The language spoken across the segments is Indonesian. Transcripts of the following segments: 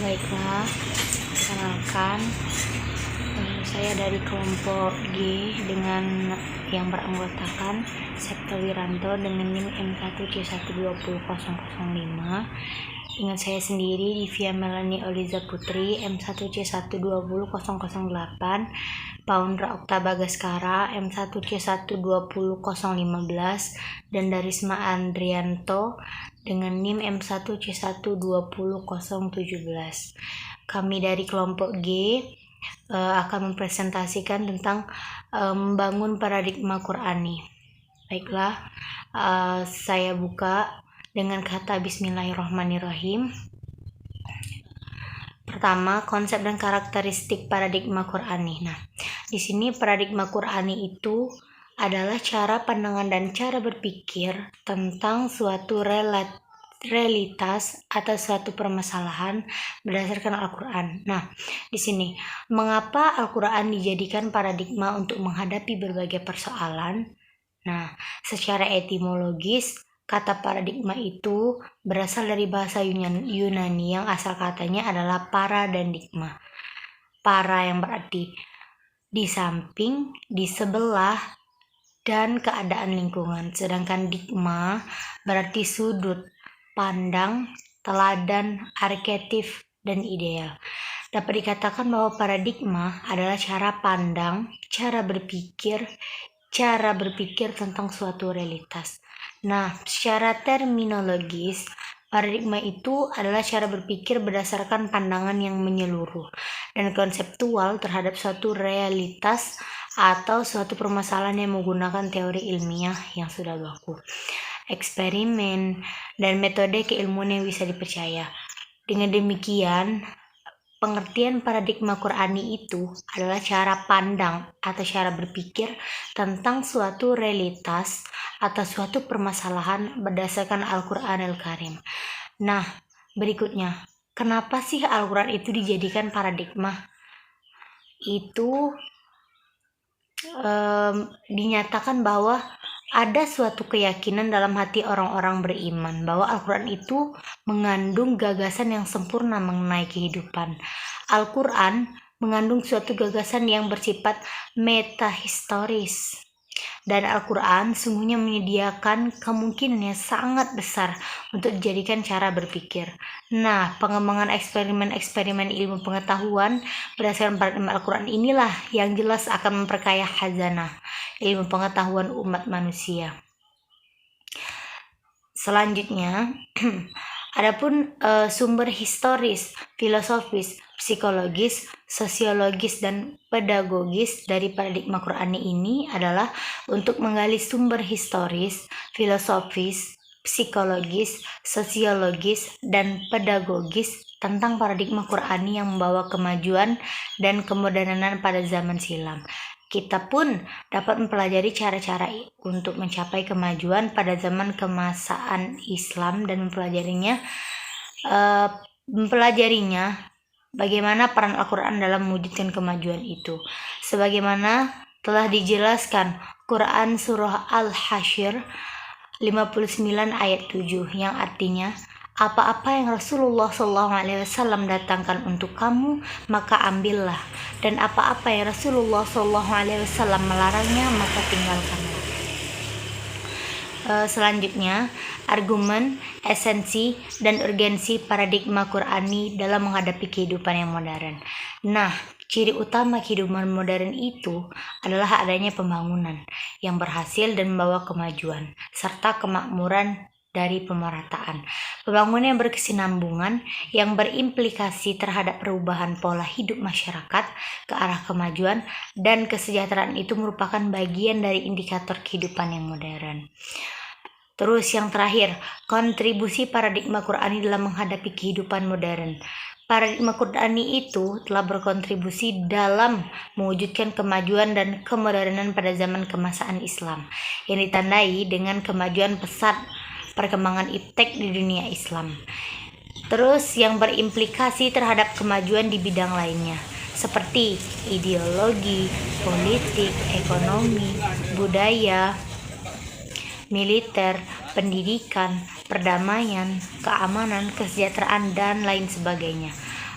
Baiklah, perkenalkan, saya dari kelompok G dengan yang beranggotakan Septo Wiranto dengan NIM M1C120005. Dengan saya sendiri Divya Melanie Oliza Putri M1C120008, Paundra Okta Bagaskara M1C120015, dan Darisma Andrianto dengan NIM M1C120017. Kami dari kelompok G akan mempresentasikan tentang membangun paradigma Qur'ani. Baiklah, saya buka dengan kata Bismillahirrahmanirrahim. Pertama, konsep dan karakteristik paradigma Qur'ani. Nah, di sini paradigma Qur'ani itu adalah cara pandangan dan cara berpikir tentang suatu realitas atau suatu permasalahan berdasarkan Al-Quran. Nah, di sini mengapa Al-Quran dijadikan paradigma untuk menghadapi berbagai persoalan? Nah, secara etimologis, kata paradigma itu berasal dari bahasa Yunani yang asal katanya adalah para dan digma. Para yang berarti di samping, di sebelah, dan keadaan lingkungan. Sedangkan digma berarti sudut pandang, teladan, arketip, dan ideal. Dapat dikatakan bahwa paradigma adalah cara pandang, cara berpikir tentang suatu realitas. Nah, secara terminologis, paradigma itu adalah cara berpikir berdasarkan pandangan yang menyeluruh dan konseptual terhadap suatu realitas atau suatu permasalahan yang menggunakan teori ilmiah yang sudah baku, eksperimen, dan metode keilmuan yang bisa dipercaya. Dengan demikian, pengertian paradigma Qur'ani itu adalah cara pandang atau cara berpikir tentang suatu realitas atau suatu permasalahan berdasarkan Al-Quranul Karim. Nah, berikutnya, kenapa sih Al-Quran itu dijadikan paradigma? Itu dinyatakan bahwa ada suatu keyakinan dalam hati orang-orang beriman bahwa Al-Quran itu mengandung gagasan yang sempurna mengenai kehidupan. Al-Quran mengandung suatu gagasan yang bersifat metahistoris. Dan Al-Quran sungguhnya menyediakan kemungkinan yang sangat besar untuk dijadikan cara berpikir. Nah, pengembangan eksperimen ilmu pengetahuan berdasarkan paradigma Al-Quran inilah yang jelas akan memperkaya khazanah ilmu pengetahuan umat manusia. Selanjutnya, adapun sumber historis, filosofis, psikologis, sosiologis, dan pedagogis dari paradigma Qur'ani ini adalah untuk menggali sumber historis, filosofis, psikologis, sosiologis, dan pedagogis tentang paradigma Qur'ani yang membawa kemajuan dan kemodernan pada zaman silam. Kita pun dapat mempelajari cara-cara untuk mencapai kemajuan pada zaman kemasan Islam dan mempelajarinya bagaimana peran Al-Quran dalam mewujudkan kemajuan itu. Sebagaimana telah dijelaskan Quran Surah Al-Hasyr 59 ayat 7 yang artinya, apa-apa yang Rasulullah SAW datangkan untuk kamu, maka ambillah. Dan apa-apa yang Rasulullah SAW melarangnya, maka tinggalkanlah. Selanjutnya, argumen, esensi, dan urgensi paradigma Qur'ani dalam menghadapi kehidupan yang modern. Nah, ciri utama kehidupan modern itu adalah adanya pembangunan yang berhasil dan membawa kemajuan, serta kemakmuran dari pemerataan. Pembangunan yang berkesinambungan yang berimplikasi terhadap perubahan pola hidup masyarakat ke arah kemajuan dan kesejahteraan itu merupakan bagian dari indikator kehidupan yang modern. Terus yang terakhir, kontribusi paradigma Qur'ani dalam menghadapi kehidupan modern. Paradigma Qur'ani itu telah berkontribusi dalam mewujudkan kemajuan dan kemodernan pada zaman kemasan Islam yang ditandai dengan kemajuan pesat perkembangan iptek di dunia Islam. Terus yang berimplikasi terhadap kemajuan di bidang lainnya seperti ideologi, politik, ekonomi, budaya, militer, pendidikan, perdamaian, keamanan, kesejahteraan, dan lain sebagainya.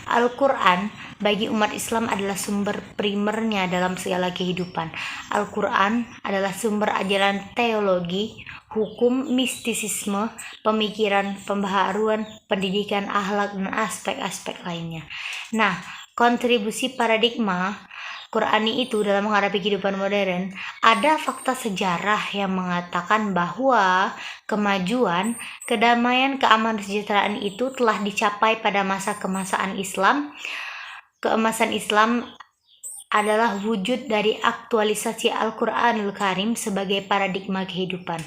Al-Quran bagi umat Islam adalah sumber primernya dalam segala kehidupan. Al-Quran adalah sumber ajaran teologi, hukum, mistisisme, pemikiran, pembaharuan, pendidikan, akhlak, dan aspek-aspek lainnya. Nah, kontribusi paradigma Qurani itu dalam menghadapi kehidupan modern, ada fakta sejarah yang mengatakan bahwa kemajuan, kedamaian, keamanan, kesejahteraan itu telah dicapai pada masa keemasan Islam. Keemasan Islam adalah wujud dari aktualisasi Al-Quranul Karim sebagai paradigma kehidupan.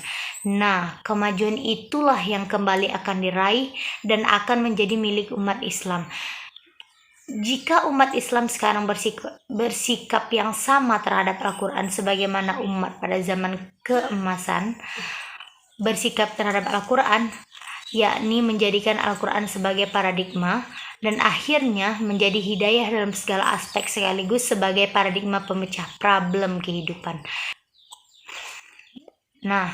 Nah, kemajuan itulah yang kembali akan diraih dan akan menjadi milik umat Islam. Jika umat Islam sekarang bersikap yang sama terhadap Al-Quran sebagaimana umat pada zaman keemasan bersikap terhadap Al-Quran, yakni menjadikan Al-Quran sebagai paradigma dan akhirnya menjadi hidayah dalam segala aspek sekaligus sebagai paradigma pemecah problem kehidupan. Nah,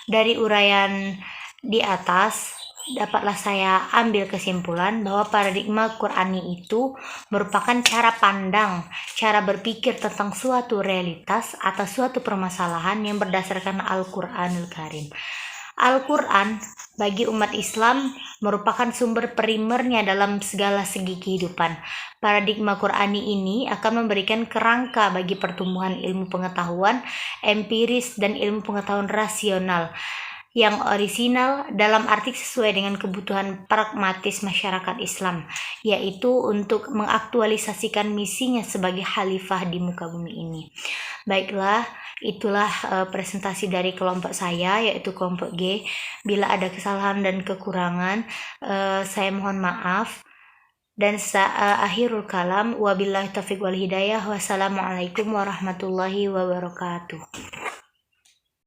dari uraian di atas dapatlah saya ambil kesimpulan bahwa paradigma Qurani itu merupakan cara pandang, cara berpikir tentang suatu realitas atau suatu permasalahan yang berdasarkan Al-Quranul Karim. Al-Quran bagi umat Islam merupakan sumber primernya dalam segala segi kehidupan. Paradigma Qurani ini akan memberikan kerangka bagi pertumbuhan ilmu pengetahuan empiris dan ilmu pengetahuan rasional yang orisinal dalam arti sesuai dengan kebutuhan pragmatis masyarakat Islam, yaitu untuk mengaktualisasikan misinya sebagai khalifah di muka bumi ini. Baiklah, itulah presentasi dari kelompok saya, yaitu kelompok G. Bila ada kesalahan dan kekurangan, saya mohon maaf. Dan akhirul kalam, wabillahi taufiq wal hidayah, wassalamualaikum warahmatullahi wabarakatuh.